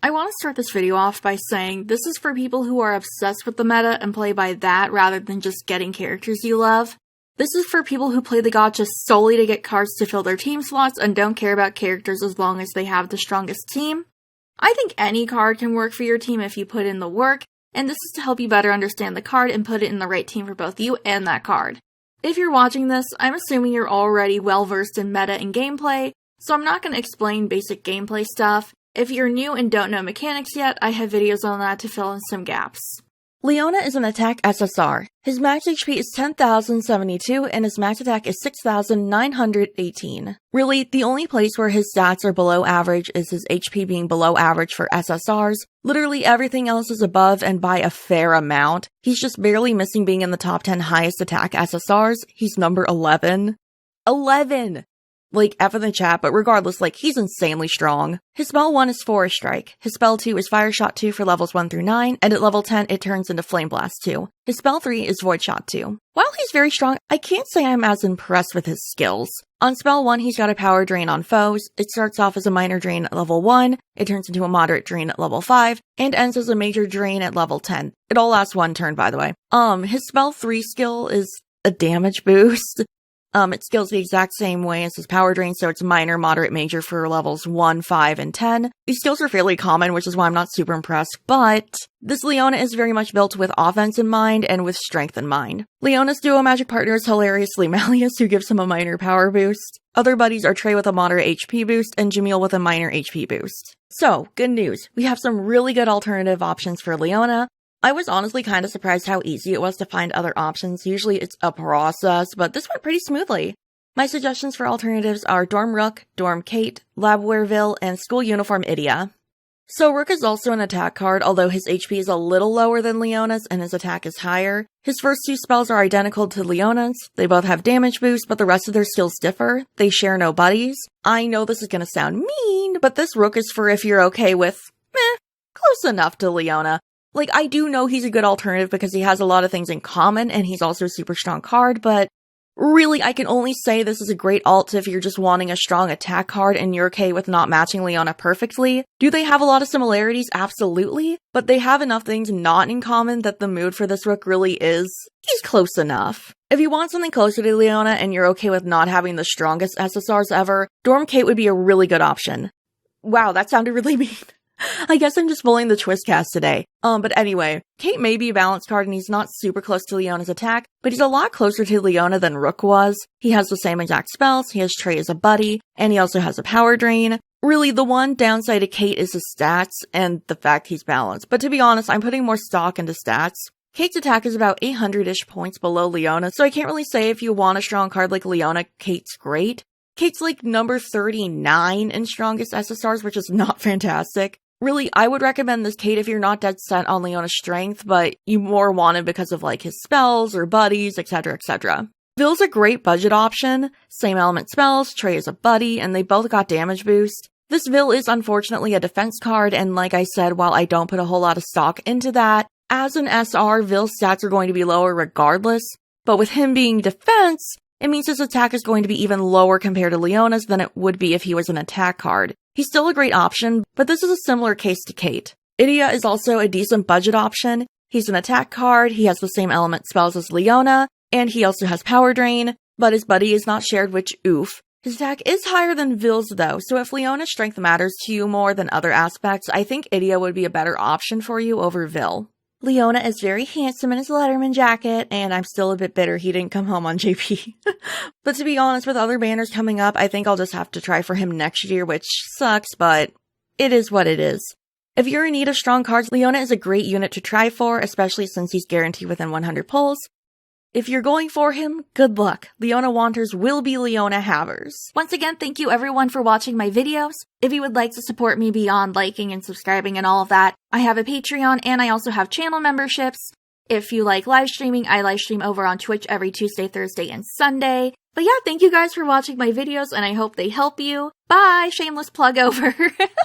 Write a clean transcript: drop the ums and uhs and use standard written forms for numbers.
I want to start this video off by saying this is for people who are obsessed with the meta and play by that rather than just getting characters you love. This is for people who play the gacha solely to get cards to fill their team slots and don't care about characters as long as they have the strongest team. I think any card can work for your team if you put in the work, and this is to help you better understand the card and put it in the right team for both you and that card. If you're watching this, I'm assuming you're already well versed in meta and gameplay, so I'm not going to explain basic gameplay stuff. If you're new and don't know mechanics yet, I have videos on that to fill in some gaps. Leona is an attack SSR. His max HP is 10,072 and his max attack is 6,918. Really, the only place where his stats are below average is his HP being below average for SSRs. Literally everything else is above and by a fair amount. He's just barely missing being in the top 10 highest attack SSRs. He's number 11. 11! Like, F in the chat, but regardless, he's insanely strong. His spell 1 is Forest Strike. His spell 2 is Fire Shot 2 for levels 1 through 9, and at level 10, it turns into Flame Blast 2. His spell 3 is Void Shot 2. While he's very strong, I can't say I'm as impressed with his skills. On spell 1, he's got a Power Drain on foes. It starts off as a minor drain at level 1, it turns into a moderate drain at level 5, and ends as a major drain at level 10. It all lasts one turn, by the way. His spell 3 skill is a damage boost. It scales the exact same way as his Power Drain, so it's minor, moderate, major for levels 1, 5, and 10. These skills are fairly common, which is why I'm not super impressed, but this Leona is very much built with offense in mind and with strength in mind. Leona's duo magic partner is hilariously Malleus, who gives him a minor power boost. Other buddies are Trey with a moderate HP boost and Jamil with a minor HP boost. So, good news. We have some really good alternative options for Leona. I was honestly kind of surprised how easy it was to find other options. Usually it's a process, but this went pretty smoothly. My suggestions for alternatives are Dorm Rook, Dorm Kate, Labwareville, and School Uniform Idia. So Rook is also an attack card, although his HP is a little lower than Leona's and his attack is higher. His first two spells are identical to Leona's. They both have damage boost, but the rest of their skills differ. They share no buddies. I know this is gonna sound mean, but this Rook is for if you're okay with, close enough to Leona. I do know he's a good alternative because he has a lot of things in common and he's also a super strong card, but really, I can only say this is a great alt if you're just wanting a strong attack card and you're okay with not matching Leona perfectly. Do they have a lot of similarities? Absolutely, but they have enough things not in common that the mood for this Rook really he's close enough. If you want something closer to Leona and you're okay with not having the strongest SSRs ever, Dorm Kate would be a really good option. Wow, that sounded really mean. I guess I'm just bullying the Twistcast today. But anyway, Kate may be a balanced card and he's not super close to Leona's attack, but he's a lot closer to Leona than Rook was. He has the same exact spells, he has Trey as a buddy, and he also has a Power Drain. Really, the one downside to Kate is his stats and the fact he's balanced, but to be honest, I'm putting more stock into stats. Kate's attack is about 800-ish points below Leona, so I can't really say if you want a strong card like Leona, Kate's great. Kate's number 39 in strongest SSRs, which is not fantastic. Really, I would recommend this Kate if you're not dead set on Leona's strength, but you more want him because of his spells or buddies, etc, etc. Vill's a great budget option. Same element spells, Trey is a buddy, and they both got damage boost. This Vill is unfortunately a defense card, and like I said, while I don't put a whole lot of stock into that, as an SR, Vill's stats are going to be lower regardless, but with him being defense, it means his attack is going to be even lower compared to Leona's than it would be if he was an attack card. He's still a great option, but this is a similar case to Kate. Idia is also a decent budget option. He's an attack card, he has the same element spells as Leona, and he also has Power Drain, but his buddy is not shared, which oof. His attack is higher than Vill's though, so if Leona's strength matters to you more than other aspects, I think Idia would be a better option for you over Vill. Leona is very handsome in his Letterman jacket, and I'm still a bit bitter he didn't come home on JP. But to be honest, with other banners coming up, I think I'll just have to try for him next year, which sucks, but it is what it is. If you're in need of strong cards, Leona is a great unit to try for, especially since he's guaranteed within 100 pulls. If you're going for him, good luck. Leona wanters will be Leona havers. Once again, thank you everyone for watching my videos. If you would like to support me beyond liking and subscribing and all of that, I have a Patreon and I also have channel memberships. If you like live streaming, I live stream over on Twitch every Tuesday, Thursday, and Sunday. But yeah, thank you guys for watching my videos and I hope they help you. Bye! Shameless plug over.